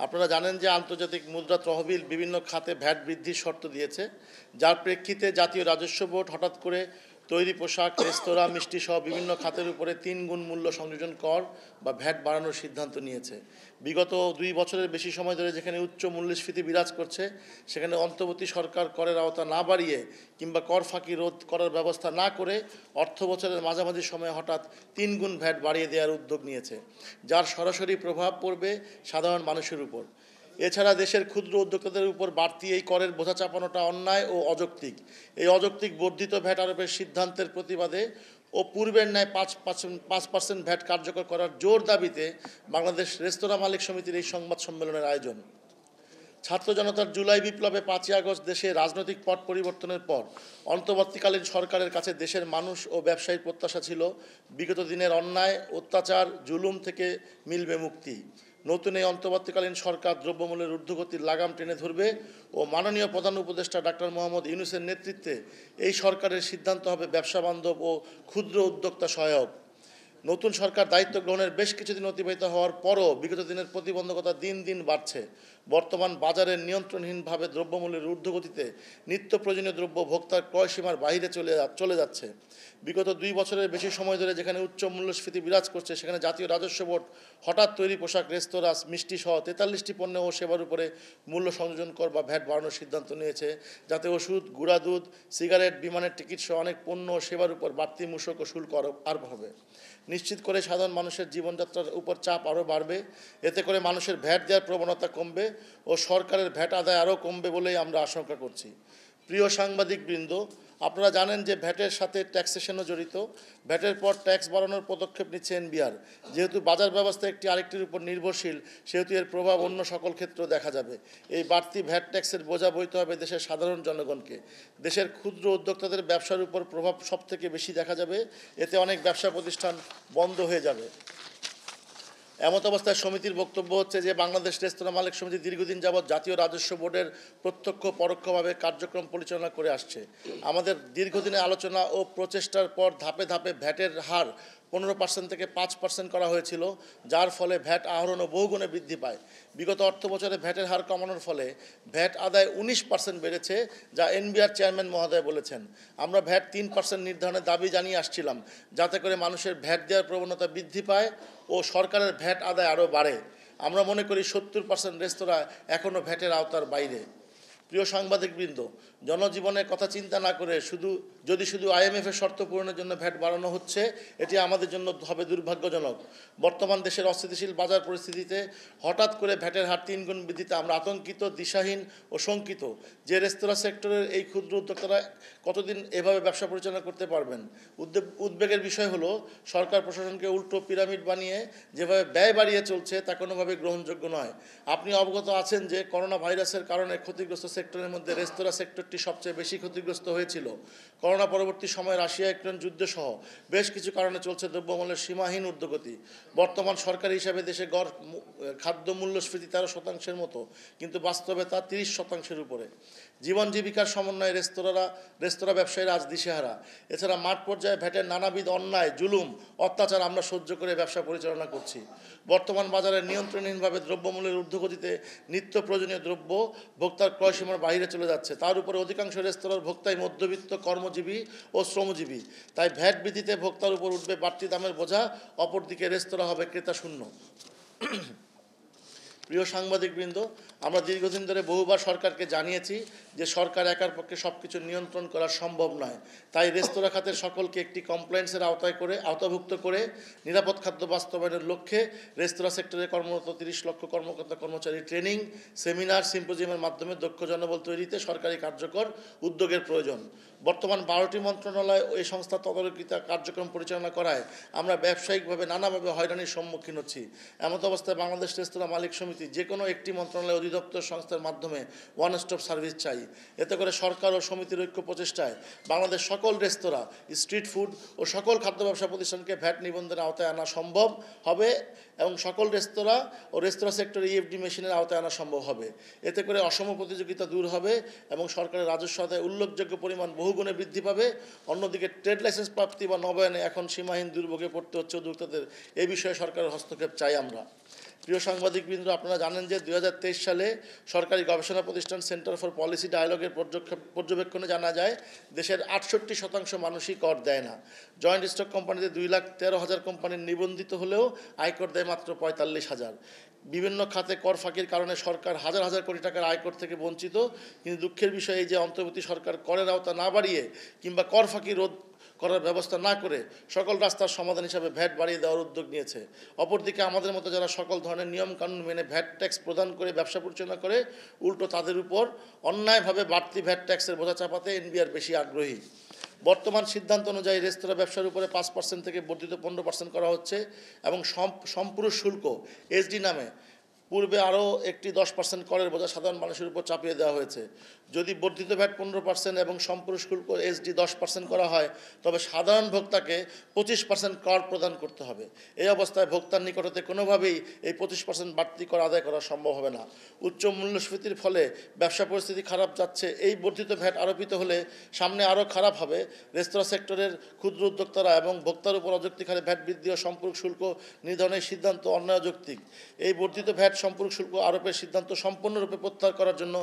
আপনারা জানেন যে আন্তর্জাতিক মুদ্রা তহবিল বিভিন্ন খাতে ভ্যাট বৃদ্ধির শর্ত দিয়েছে, যার প্রেক্ষিতে জাতীয় রাজস্ব বোর্ড হঠাৎ করে তৈরি পোশাক, রেস্তোরাঁ, মিষ্টি সহ বিভিন্ন খাতের উপরে ৩ গুণ মূল্য সংযোজন কর বা ভ্যাট বাড়ানোর সিদ্ধান্ত নিয়েছে। বিগত ২ বছরের বেশি সময় ধরে যেখানে উচ্চ মূল্যস্ফীতি বিরাজ করছে, সেখানে অন্তর্বর্তী সরকার করের আওতা না বাড়িয়ে কিংবা কর ফাঁকি রোধ করার ব্যবস্থা না করে অর্থ বছরের মাঝামাঝি সময়ে হঠাৎ ৩ গুণ ভ্যাট বাড়িয়ে দেওয়ার উদ্যোগ নিয়েছে, যার সরাসরি প্রভাব পড়বে সাধারণ মানুষের উপর। এছাড়া দেশের ক্ষুদ্র উদ্যোক্তাদের উপর বাড়তি এই করের বোঝা চাপানোটা অন্যায় ও অযৌক্তিক। এই অযৌক্তিক বর্ধিত ভ্যাট আরোপের সিদ্ধান্তের প্রতিবাদে ও পূর্বের ন্যায় ৫% ভ্যাট কার্যকর করার জোর দাবিতে বাংলাদেশ রেস্তোরাঁ মালিক সমিতির এই সংবাদ সম্মেলনের আয়োজন। ছাত্র জনতার জুলাই বিপ্লবে ৫ই আগস্ট দেশে রাজনৈতিক পট পরিবর্তনের পর অন্তর্বর্তীকালীন সরকারের কাছে দেশের মানুষ ও ব্যবসায়ীর প্রত্যাশা ছিল বিগত দিনের অন্যায়, অত্যাচার, জুলুম থেকে মিলবে মুক্তি। নতুন এই অন্তর্বর্তীকালীন সরকার দ্রব্যমূল্যের ঊর্ধ্বগতির লাগাম টেনে ধরবে ও মাননীয় প্রধান উপদেষ্টা ডক্টর মোহাম্মদ ইউনূসের নেতৃত্বে এই সরকারের সিদ্ধান্ত হবে ব্যবসা বান্ধব ও ক্ষুদ্র উদ্যোক্তা সহায়ক। নতুন সরকার দায়িত্ব গ্রহণের বেশ কিছুদিন অতিবাহিত হওয়ার পরও বিগত দিনের প্রতিবন্ধকতা দিন দিন বাড়ছে। বর্তমান বাজারের নিয়ন্ত্রণহীনভাবে দ্রব্যমূল্যের ঊর্ধ্বগতিতে নিত্য প্রয়োজনীয় দ্রব্য ভোক্তার ক্রয়সীমার বাইরে চলে যাচ্ছে। বিগত ২ বছরের বেশি সময় ধরে যেখানে উচ্চ মূল্যস্ফীতি বিরাজ করছে, সেখানে জাতীয় রাজস্ব বোর্ড হঠাৎ তৈরি পোশাক, রেস্তোরাঁ, মিষ্টি সহ ৪৩টি পণ্য ও সেবার উপরে মূল্য সংযোজন কর বা ভ্যাট বাড়ানোর সিদ্ধান্ত নিয়েছে, যাতে ওষুধ, গুঁড়া দুধ, সিগারেট, বিমানের টিকিট সহ অনেক পণ্য ও সেবার উপর বাড়তি মূসক ও শুল্ক আরোপ হবে। নিশ্চিত করে সাধারণ মানুষের জীবনযাত্রার উপর চাপ আরও বাড়বে। এতে করে মানুষের ভ্যাট দেওয়ার প্রবণতা কমবে ও সরকারের ভ্যাট আদায় আরও কমবে বলেই আমরা আশঙ্কা করছি। প্রিয় সাংবাদিকবৃন্দ, আপনারা জানেন যে ভ্যাটের সাথে ট্যাক্সেশনও জড়িত। ভ্যাটের পর ট্যাক্স বাড়ানোর পদক্ষেপ নিচ্ছে এনবিআর। যেহেতু বাজার ব্যবস্থা একটি আরেকটির উপর নির্ভরশীল, সেহেতু এর প্রভাব অন্য সকল ক্ষেত্রেও দেখা যাবে। এই বাড়তি ভ্যাট ট্যাক্সের বোঝা বইতে হবে দেশের সাধারণ জনগণকে। দেশের ক্ষুদ্র উদ্যোক্তাদের ব্যবসার উপর প্রভাব সবথেকে বেশি দেখা যাবে। এতে অনেক ব্যবসা প্রতিষ্ঠান বন্ধ হয়ে যাবে। এমত অবস্থায় সমিতির বক্তব্য হচ্ছে যে বাংলাদেশ রেস্তোরাঁ মালিক সমিতি দীর্ঘদিন যাবৎ জাতীয় রাজস্ব বোর্ডের প্রত্যক্ষ পরোক্ষভাবে কার্যক্রম পরিচালনা করে আসছে। আমাদের দীর্ঘদিনের আলোচনা ও প্রচেষ্টার পর ধাপে ধাপে ভ্যাটের হার ১৫% থেকে ৫% করা হয়েছিল, যার ফলে ভ্যাট আহরণও বহুগুণে বৃদ্ধি পায়। বিগত অর্থ বছরে ভ্যাটের হার কমানোর ফলে ভ্যাট আদায় ১৯% বেড়েছে, যা এনবিআর চেয়ারম্যান মহোদয় বলেছেন। আমরা ভ্যাট 3% নির্ধারণের দাবি জানিয়ে আসছিলাম, যাতে করে মানুষের ভ্যাট দেওয়ার প্রবণতা বৃদ্ধি পায় ও সরকারের ভ্যাট আদায় আরও বাড়ে। আমরা মনে করি ৭০% রেস্তোরাঁ এখনও ভ্যাটের আওতার বাইরে। প্রিয় সাংবাদিকবৃন্দ, জনজীবনের কথা চিন্তা না করে শুধু আইএমএফের শর্ত পূরণের জন্য ভ্যাট বাড়ানো হচ্ছে, এটি আমাদের জন্য হবে দুর্ভাগ্যজনক। বর্তমান দেশের অস্থিতিশীল বাজার পরিস্থিতিতে হঠাৎ করে ভ্যাটের হার ৩ গুণ বৃদ্ধিতে আমরা আতঙ্কিত, দিশাহীন ও শঙ্কিত যে রেস্তোরাঁ সেক্টরের এই ক্ষুদ্র উদ্যোক্তারা কতদিন এভাবে ব্যবসা পরিচালনা করতে পারবেন। উদ্বেগের বিষয় হলো সরকার প্রশাসনকে উল্টো পিরামিড বানিয়ে যেভাবে ব্যয় বাড়িয়ে চলছে, তা কোনোভাবেই গ্রহণযোগ্য নয়। আপনি অবগত আছেন যে করোনা ভাইরাসের কারণে ক্ষতিগ্রস্ত সেক্টরের মধ্যে রেস্তোরাঁ সেক্টরটি সবচেয়ে বেশি ক্ষতিগ্রস্ত হয়েছিল। করোনা পরবর্তী সময়ে রাশিয়া ইউক্রেন যুদ্ধসহ বেশ কিছু কারণে চলছে দ্রব্যমূল্যের সীমাহীন ঊর্ধ্বগতি। বর্তমান সরকারি হিসাবে দেশে গড় খাদ্য মূল্যস্ফীতি 13% মতো, কিন্তু বাস্তবে তা 30%-এর উপরে। জীবন জীবিকার সমন্বয়ে রেস্তোরাঁ ব্যবসায়ীরা আজ দিশেহারা। এছাড়া মাঠ পর্যায়ে ভ্যাটের নানাবিধ অন্যায়, জুলুম, অত্যাচার আমরা সহ্য করে ব্যবসা পরিচালনা করছি। বর্তমান বাজারে নিয়ন্ত্রণহীনভাবে দ্রব্যমূল্যের ঊর্ধ্বগতিতে নিত্য প্রয়োজনীয় দ্রব্য ভোক্তার ক্রয়সীমার বাইরে চলে যাচ্ছে। তার উপরে অধিকাংশ রেস্তোরাঁর ভোক্তাই মধ্যবিত্ত, কর্মজীবী ও শ্রমজীবী। তাই ভ্যাট বৃদ্ধিতে ভোক্তার উপর উঠবে বাড়তি দামের বোঝা, অপরদিকে রেস্তোরাঁ হবে ক্রেতা শূন্য। প্রিয় সাংবাদিকবৃন্দ, আমরা দীর্ঘদিন ধরে বহুবার সরকারকে জানিয়েছি যে সরকার একার পক্ষে সব কিছু নিয়ন্ত্রণ করা সম্ভব নয়। তাই রেস্তোরাঁ খাতের সকলকে একটি কমপ্লায়েন্সের আওতাভুক্ত করে নিরাপদ খাদ্য বাস্তবায়নের লক্ষ্যে রেস্তোরাঁ সেক্টরে কর্মরত ৩০ লক্ষ কর্মকর্তা কর্মচারী ট্রেনিং, সেমিনার, সিম্পোজিয়ামের মাধ্যমে দক্ষ জনবল তৈরিতে সরকারি কার্যকর উদ্যোগের প্রয়োজন। বর্তমান 12টি মন্ত্রণালয় এই সংস্থা তদারকিতা কার্যক্রম পরিচালনা করায় আমরা ব্যবসায়িকভাবে নানাভাবে হয়রানির সম্মুখীন হচ্ছি। এমত অবস্থায় বাংলাদেশ রেস্তোরাঁ মালিক সমিতি যে কোনো একটি মন্ত্রণালয় অধিদপ্তর সংস্থার মাধ্যমে ওয়ান স্টপ সার্ভিস চাই। এতে করে সরকার ও সমিতির ঐক্য প্রচেষ্টায় বাংলাদেশ সকল রেস্তোরাঁ, স্ট্রিট ফুড ও সকল খাদ্য ব্যবসা প্রতিষ্ঠানকে ভ্যাট নিবন্ধনের আওতায় আনা সম্ভব হবে এবং সকল রেস্তোরাঁ সেক্টরে ইএফডি মেশিনের আওতায় আনা সম্ভব হবে। এতে করে অসম প্রতিযোগিতা দূর হবে এবং সরকারের রাজস্ব আদায় উল্লেখযোগ্য পরিমাণ বহুগুণে বৃদ্ধি পাবে। অন্যদিকে ট্রেড লাইসেন্স প্রাপ্তি বা নবায়নে এখন সীমাহীন দুর্ভোগে পড়তে হচ্ছে উদ্যোক্তাদের। এই বিষয়ে সরকারের হস্তক্ষেপ চাই আমরা। প্রিয় সাংবাদিকবৃন্দ, আপনারা জানেন যে 2023 সালে সরকারি গবেষণা প্রতিষ্ঠান সেন্টার ফর পলিসি ডায়ালগের পর্যবেক্ষণে জানা যায় দেশের 68% মানুষই কর দেয় না। জয়েন্ট স্টক কোম্পানিতে 2,13,000 কোম্পানির নিবন্ধিত হলেও আয়কর দেয় মাত্র 45,000। বিভিন্ন খাতে কর ফাঁকির কারণে সরকার হাজার হাজার কোটি টাকার আয়কর থেকে বঞ্চিত। কিন্তু দুঃখের বিষয় এই যে অন্তর্বর্তী সরকার করের আওতা না বাড়িয়ে কিংবা কর ফাঁকি রোধ করার ব্যবস্থা না করে সকল রাস্তার সমাধান হিসাবে ভ্যাট বাড়িয়ে দেওয়ার উদ্যোগ নিয়েছে। অপরদিকে আমাদের মতো যারা সকল ধরনের নিয়মকানুন মেনে ভ্যাট ট্যাক্স প্রদান করে ব্যবসা পরিচালনা করে, উল্টো তাদের উপর অন্যায়ভাবে বাড়তি ভ্যাট ট্যাক্সের বোঝা চাপাতে এনবিআর বেশি আগ্রহী। বর্তমান সিদ্ধান্ত অনুযায়ী রেস্তোরাঁ ব্যবসার উপরে 5% থেকে বর্ধিত 15% করা হচ্ছে এবং সম্পূরক শুল্ক এসডি নামে পূর্বে আরও একটি 10% করের বোঝা সাধারণ মানুষের উপর চাপিয়ে দেওয়া হয়েছে। যদি বর্ধিত ভ্যাট 15% এবং সম্পূরক শুল্ক এসডি 10% করা হয়, তবে সাধারণ ভোক্তাকে 25% কর প্রদান করতে হবে। এই অবস্থায় ভোক্তার নিকট হতে কোনোভাবেই এই 25% বাড়তি কর আদায় করা সম্ভব হবে না। উচ্চ মূল্যস্ফীতির ফলে ব্যবসা পরিস্থিতি খারাপ যাচ্ছে। এই বর্ধিত ভ্যাট আরোপিত হলে সামনে আরও খারাপ হবে। রেস্তোরাঁ সেক্টরের ক্ষুদ্র উদ্যোক্তারা এবং ভোক্তার উপর অযৌক্তিক হারে ভ্যাট বৃদ্ধি ও সম্পূরক শুল্ক নির্ধারণের সিদ্ধান্ত অন্যায়যৌক্তিক। এই বর্ধিত ভ্যাট সম্পূরক শুল্ক আরোপের সিদ্ধান্ত সম্পূর্ণরূপে প্রত্যাহার করার জন্য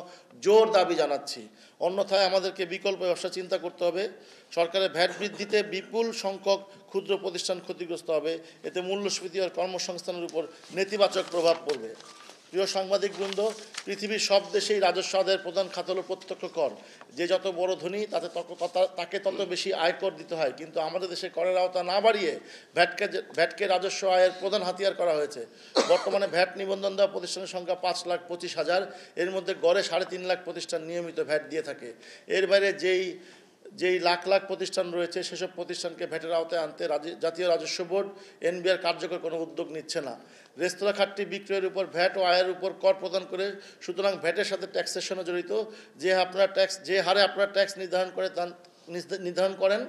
জোর দাবি জানাচ্ছি। অন্যথায় আমাদেরকে বিকল্প ব্যবসা চিন্তা করতে হবে। সরকারের ভ্যাট বৃদ্ধিতে বিপুল সংখ্যক ক্ষুদ্র প্রতিষ্ঠান ক্ষতিগ্রস্ত হবে। এতে মূল্যস্ফীতি আর কর্মসংস্থানের উপর নেতিবাচক প্রভাব পড়বে। প্রিয় সাংবাদিকবৃন্দ, পৃথিবীর সব দেশেই রাজস্ব আদায়ের প্রধান খাত হল প্রত্যক্ষ কর। যে যত বড় ধনী তাকে তত বেশি আয়কর দিতে হয়, কিন্তু আমাদের দেশে করের আওতা না বাড়িয়ে ভ্যাটকে রাজস্ব আয়ের প্রধান হাতিয়ার করা হয়েছে। বর্তমানে ভ্যাট নিবন্ধন দেওয়া প্রতিষ্ঠানের সংখ্যা 5,25,000। এর মধ্যে গড়ে 3.5 লাখ প্রতিষ্ঠান নিয়মিত ভ্যাট দিয়ে থাকে। এর বাইরে যেই লাখ লাখ প্রতিষ্ঠান রয়েছে, সেসব প্রতিষ্ঠানকে ভ্যাটের আওতায় আনতে জাতীয় রাজস্ব বোর্ড এনবিআর কার্যকর কোনো উদ্যোগ নিচ্ছে না। রেস্তোরাঁ খাতটি বিক্রয়ের উপর ভ্যাট ও আয়ের উপর কর প্রদান করে, সুতরাং ভ্যাটের সাথে ট্যাক্সেশনও জড়িত। যে হারে আপনারা ট্যাক্স নির্ধারণ করেন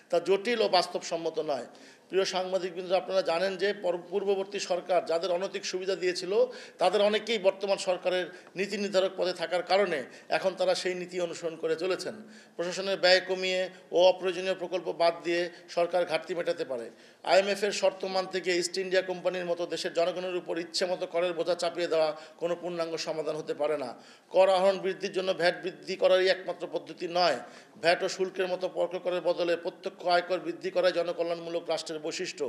তা জটিল ও বাস্তবসম্মত নয়। প্রিয় সাংবাদিকবৃন্দ, আপনারা জানেন যে পূর্ববর্তী সরকার যাদের অনৈতিক সুবিধা দিয়েছিল, তাদের অনেকেই বর্তমান সরকারের নীতি নির্ধারক পদে থাকার কারণে এখন তারা সেই নীতি অনুসরণ করে চলেছেন। প্রশাসনের ব্যয় কমিয়ে ও অপ্রয়োজনীয় প্রকল্প বাদ দিয়ে সরকার ঘাটতি মেটাতে পারে। IMF-এর শর্ত মানতে গিয়ে ইস্ট ইন্ডিয়া কোম্পানির মতো দেশের জনগণের উপর ইচ্ছে মতো করের বোঝা চাপিয়ে দেওয়া কোনো পূর্ণাঙ্গ সমাধান হতে পারে না। কর আহরণ বৃদ্ধির জন্য ভ্যাট বৃদ্ধি করারই একমাত্র পদ্ধতি নয়। ভ্যাট ও শুল্কের মতো পরোক্ষ করের বদলে প্রত্যক্ষ আয়কর বৃদ্ধি করাই জনকল্যাণমূলক রাষ্ট্রের বৈশিষ্ট্য।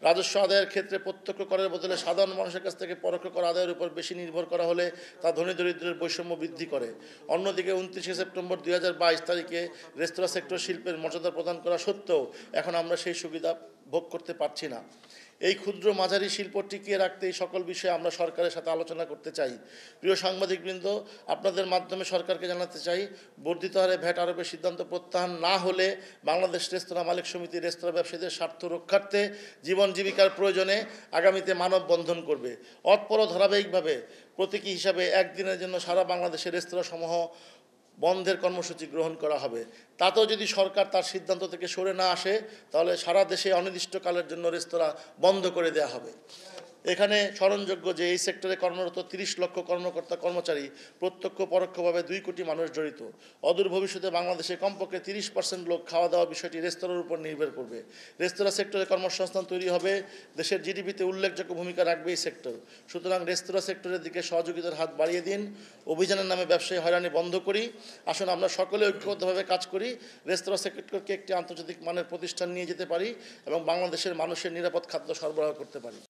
রাজস্ব আদায়ের ক্ষেত্রে প্রত্যক্ষ করের বদলে সাধারণ মানুষের কাছ থেকে পরোক্ষ কর আদায়ের উপর বেশি নির্ভর করা হলে তা ধনী দরিদ্রের বৈষম্য বৃদ্ধি করে। অন্যদিকে 29 সেপ্টেম্বর 2022 তারিখে রেস্তোরাঁ সেক্টর শিল্পের মর্যাদা প্রদান করা সত্ত্বেও এখন আমরা সেই সুবিধা ভোগ করতে পারছি না। এই ক্ষুদ্র মাঝারি শিল্প টিকিয়ে রাখতে এই সকল বিষয়ে আমরা সরকারের সাথে আলোচনা করতে চাই। প্রিয় সাংবাদিকবৃন্দ, আপনাদের মাধ্যমে সরকারকে জানাতে চাই, বর্ধিত হারে ভ্যাট আরোপের সিদ্ধান্ত প্রত্যাহার না হলে বাংলাদেশ রেস্তোরাঁ মালিক সমিতি রেস্তোরাঁ ব্যবসায়ীদের স্বার্থ রক্ষার্থে জীবন জীবিকার প্রয়োজনে আগামীতে মানববন্ধন করবে। অতঃপর ধারাবাহিকভাবে প্রতীকী হিসাবে একদিনের জন্য সারা বাংলাদেশের রেস্তোরাঁ সমূহ বন্ধের কর্মসূচি গ্রহণ করা হবে। তাতেও যদি সরকার তার সিদ্ধান্ত থেকে সরে না আসে, তাহলে সারা দেশে অনির্দিষ্টকালের জন্য রেস্তোরাঁ বন্ধ করে দেওয়া হবে। এখানে স্মরণযোগ্য যে এই সেক্টরে কর্মরত 30 লক্ষ কর্মকর্তা কর্মচারী প্রত্যক্ষ পরোক্ষভাবে 2 কোটি মানুষ জড়িত। অদূর ভবিষ্যতে বাংলাদেশে কমপক্ষে 30% লোক খাওয়া দাওয়া বিষয়টি রেস্তোরাঁর উপর নির্ভর করবে। রেস্তোরাঁ সেক্টরে কর্মসংস্থান তৈরি হবে, দেশের জিডিপিতে উল্লেখযোগ্য ভূমিকা রাখবে এই সেক্টর। সুতরাং রেস্তোরাঁ সেক্টরের দিকে সহযোগিতার হাত বাড়িয়ে দিন। অভিযানের নামে ব্যবসায়ী হয়রানি বন্ধ করি। আসুন আমরা সকলে ঐক্যবদ্ধভাবে কাজ করি, রেস্তোরাঁ সেক্টরকে একটি আন্তর্জাতিক মানের প্রতিষ্ঠান নিয়ে যেতে পারি এবং বাংলাদেশের মানুষের নিরাপদ খাদ্য সরবরাহ করতে পারি।